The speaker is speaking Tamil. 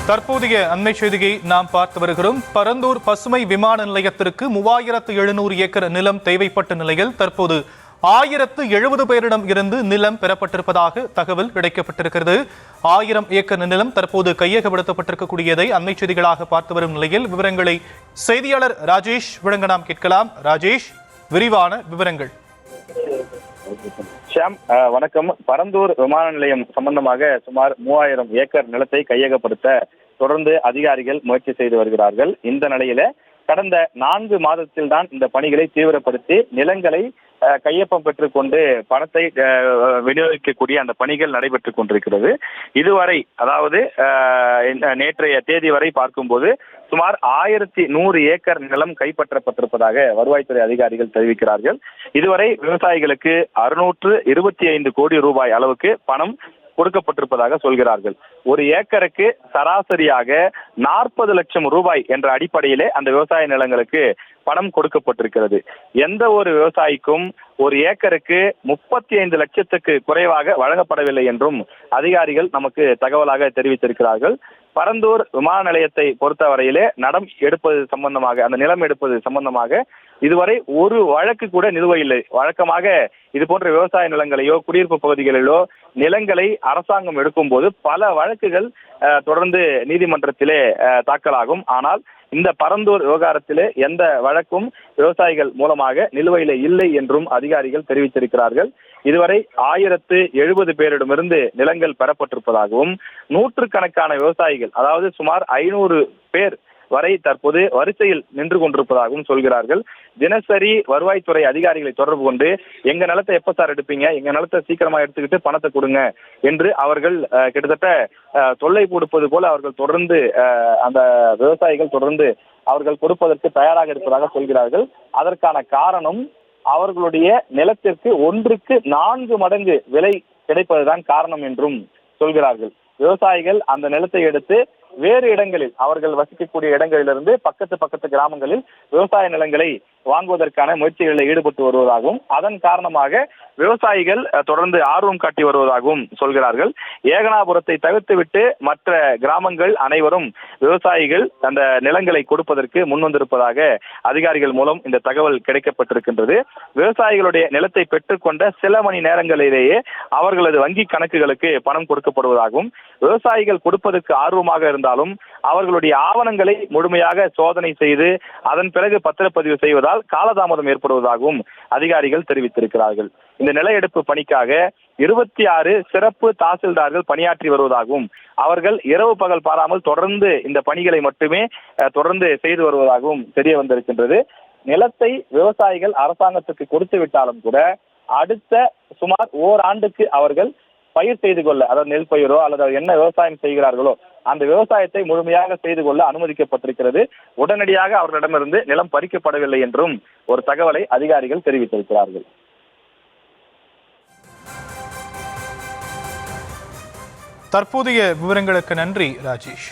தற்போதைய அண்மை செய்தியை நாம் பார்த்து வருகிறோம். பரந்தூர் பசுமை விமான நிலையத்திற்கு 3700 ஏக்கர் நிலம் தேவைப்பட்ட நிலையில் தற்போது 1070 பேரிடம் இருந்து நிலம் பெறப்பட்டிருப்பதாக தகவல் கிடைக்கப்பட்டிருக்கிறது. 1000 ஏக்கர் நிலம் தற்போது கையகப்படுத்தப்பட்டிருக்கக்கூடியதை அண்மை செய்திகளாக பார்த்து வரும் நிலையில் விவரங்களை செய்தியாளர் ராஜேஷ் வழங்க நாம் கேட்கலாம். ராஜேஷ், விரிவான விவரங்கள். ஷியாம், வணக்கம். பரந்தூர் விமான நிலையம் சம்பந்தமாக சுமார் 3000 ஏக்கர் நிலத்தை கையகப்படுத்த தொடர்ந்து அதிகாரிகள் முயற்சி செய்து வருகிறார்கள். இந்த நிலையில கடந்த 4 மாதத்தில் தான் இந்த பணிகளை தீவிரப்படுத்தி நிலங்களை கையொப்பம் பெற்றுக் கொண்டு பணத்தை விநியோகிக்கக்கூடிய அந்த பணிகள் நடைபெற்றுக் கொண்டிருக்கிறது. இதுவரை, அதாவது நேற்றைய தேதி வரை பார்க்கும்போது சுமார் 1100 ஏக்கர் நிலம் கைப்பற்றப்பட்டிருப்பதாக வருவாய்த்துறை அதிகாரிகள் தெரிவிக்கிறார்கள். இதுவரை விவசாயிகளுக்கு 625 கோடி ரூபாய் அளவுக்கு பணம் கொடுக்கப்பட்டிருப்பதாக சொல்கிறார்கள். ஒரு ஏக்கருக்கு சராசரியாக 40 லட்சம் ரூபாய் என்ற அடிப்படையிலே அந்த விவசாய நிலங்களுக்கு பணம் கொடுக்கப்பட்டிருக்கிறது. எந்த ஒரு விவசாயிக்கும் ஒரு ஏக்கருக்கு 35 லட்சத்துக்கு குறைவாக வழங்கப்படவில்லை என்றும் அதிகாரிகள் நமக்கு தகவலாக தெரிவித்திருக்கிறார்கள். பரந்தூர் விமான நிலையத்தை பொறுத்தவரையிலே நடம் எடுப்பது சம்பந்தமாக, அந்த நிலம் எடுப்பது சம்பந்தமாக இதுவரை ஒரு வழக்கு கூட நிலுவையில்லை. வழக்கமாக இது போன்ற விவசாய நிலங்களையோ குடியிருப்பு பகுதிகளிலோ நிலங்களை அரசாங்கம் எடுக்கும் போது பல வழக்குகள் தொடர்ந்து நீதிமன்றத்திலே தாக்கலாகும். ஆனால் இந்த பரந்தூர் விவகாரத்திலே எந்த வழக்கும் விவசாயிகள் மூலமாக நிலுவையில இல்லை என்றும் அதிகாரிகள் தெரிவித்திருக்கிறார்கள். இதுவரை 1070 பேரிடமிருந்து நிலங்கள் பெறப்பட்டிருப்பதாகவும், நூற்றுக்கணக்கான விவசாயிகள், அதாவது சுமார் 500 பேர் வரை தற்போது வரிசையில் நின்று கொண்டிருப்பதாகவும் சொல்கிறார்கள். தினசரி வருவாய்த்துறை அதிகாரிகளை தொடர்பு கொண்டு எங்க நிலத்தை எப்ப சார் எடுப்பீங்க, எங்க நிலத்தை சீக்கிரமா எடுத்துக்கிட்டு பணத்தை கொடுங்க என்று அவர்கள் கிட்டத்தட்ட தொல்லை கொடுப்பது போல அவர்கள் தொடர்ந்து அந்த விவசாயிகள் தொடர்ந்து அவர்கள் கொடுப்பதற்கு தயாராக இருப்பதாக சொல்கிறார்கள். அதற்கான காரணம் அவர்களுடைய நிலத்திற்கு 1க்கு 4 மடங்கு விலை கிடைப்பதுதான் காரணம் என்றும் சொல்கிறார்கள். விவசாயிகள் அந்த நிலத்தை எடுத்து வேறு இடங்களில், அவர்கள் வசிக்கக்கூடிய இடங்களிலிருந்து பக்கத்து கிராமங்களில் விவசாய நிலங்களை வாங்குவதற்கான முயற்சிகளில் ஈடுபட்டு வருவதாகவும், அதன் காரணமாக விவசாயிகள் தொடர்ந்து ஆர்வம் காட்டி வருவதாகவும் சொல்கிறார்கள். ஏகனாபுரத்தை தவிர்த்துவிட்டு மற்ற கிராமங்கள் அனைவரும் விவசாயிகள் அந்த நிலங்களை கொடுப்பதற்கு முன்வந்திருப்பதாக அதிகாரிகள் மூலம் இந்த தகவல் கிடைக்கப்பட்டிருக்கின்றது. விவசாயிகளுடைய நிலத்தை பெற்றுக்கொண்ட சில மணி நேரங்களிலேயே அவர்களது வங்கி கணக்குகளுக்கு பணம் கொடுக்கப்படுவதாகவும், விவசாயிகள் கொடுப்பதற்கு ஆர்வமாக இருந்தாலும் அவர்களுடைய ஆவணங்களை முழுமையாக சோதனை செய்து அதன் பிறகு பத்திரப்பதிவு செய்வதால் காலதாமதம் ஏற்படுவதாகவும் அதிகாரிகள் தெரிவித்திருக்கிறார்கள். இந்த நில எடுப்பு பணிக்காக 26 சிறப்பு தாசில்தார்கள் பணியாற்றி வருவதாகவும், அவர்கள் இரவு பகல் பாராமல் தொடர்ந்து இந்த பணிகளை மட்டுமே தொடர்ந்து செய்து வருவதாகவும் தெரிய வந்திருக்கின்றது. நிலத்தை விவசாயிகள் அரசாங்கத்துக்கு கொடுத்து விட்டாலும் கூட அடுத்த சுமார் ஓராண்டுக்கு அவர்கள் பயிர் செய்து கொள்ள, அதாவது நெல் பயிரோ அல்லது என்ன விவசாயம் செய்கிறார்களோ அந்த விவசாயத்தை முழுமையாக செய்து கொள்ள அனுமதிக்கப்பட்டிருக்கிறது. உடனடியாக அவர்களிடமிருந்து நிலம் பறிக்கப்படவில்லை என்றும் ஒரு தகவலை அதிகாரிகள் தெரிவித்திருக்கிறார்கள். தற்போதைய விவரங்களுக்கு நன்றி ராஜேஷ்.